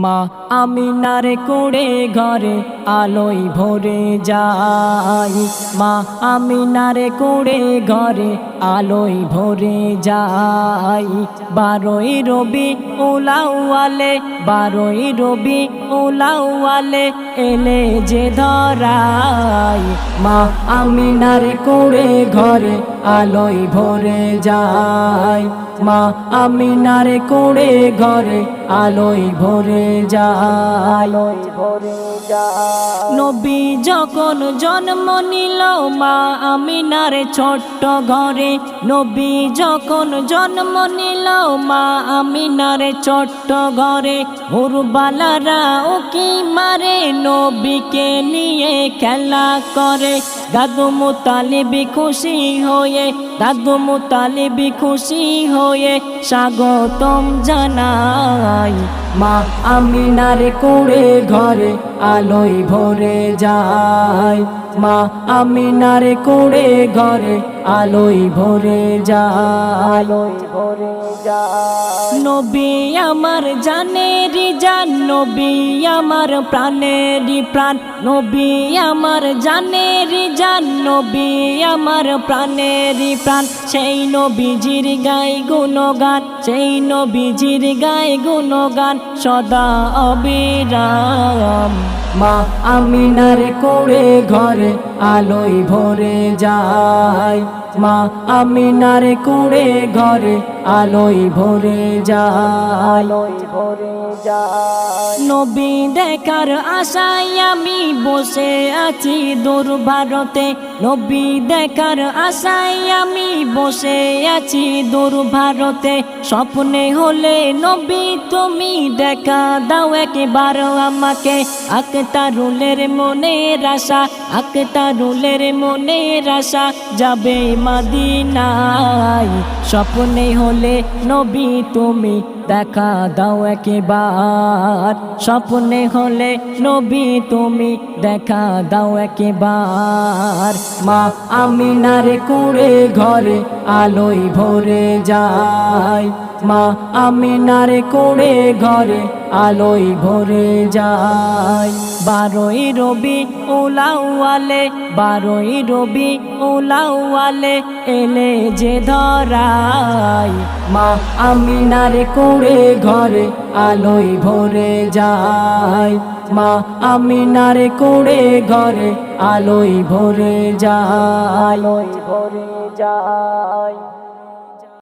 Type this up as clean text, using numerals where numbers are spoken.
মা আমিনার কোড়ে ঘরে আলোয় ভরে যায়। মা আমিনার কোড়ে ঘরে আলোয় ভরে যায়। 12ই রবি উলাওয়ালে 12ই রবি উলাওয়ালে এলে যে ধরায়। মা আমিনার কোড়ে ঘরে আলোয় ভরে যায়। মা আমিনার কোড়ে ঘরে আলোয় ভরে যায়। নবী যখন জন্ম নিল মা আমিনার ছোট্ট ঘরে। নবী যখন জন্ম নিল মা আমিনার ছোট্ট ঘরে। উরবালারা ওকে মারে নবীকে নিয়ে খেলা করে। দাদু মুতালিব খুশি হয়ে দাদু মুতালিব খুশি হয়ে স্বাগতম জানায়। মা আমিনার কোড়ে ঘরে আলোয় ভরে যায়। মা আমিনার কোড়ে ঘরে আলোয় ভরে যায়। নবী আমার জানেরি জান নবী আমার প্রাণেরই প্রাণ। নবী আমার জানেরি জান নবী আমার প্রাণেরই প্রাণ। সেই নবীজির গায় গুণগান সেই নবীজির গায় গুণগান সদা অবিরাম। মা আমিনার কোড়ে ঘরে আলোয় ভরে যায়। মা আমিনার কোড়ে ঘরে আলোয় ভরে যায়। নবী দেখার আশায় আমি বসে আছি দূর ভারতে। নবী দেখার আশায় আমি বসে আছি দূর ভারতে। স্বপ্নে হলে নবী তুমি দেখা দাও একবার আমাকে। আক্তারুলের মনের আশা আক্তারুলের মনের আশা যাবে মদিনায়। স্বপ্নে হলে নবী তুমি দেখা দাও একবার। স্বপ্নে হলে নবী তুমি দেখা দাও একবার। মা আমিনার কোড়ে ঘরে আলোয় ভরে যায়। মা আমিনার কোড়ে ঘরে আলোয় ভরে যায়। 12ই রবি উলাওয়ালে 12ই রবি উলাওয়ালে এলে যে ধরায়। মা আমিনার কোড়ে ঘরে আলোয় ভরে যায়। মা আমিনার কোড়ে ঘরে আলোয় ভরে যায়।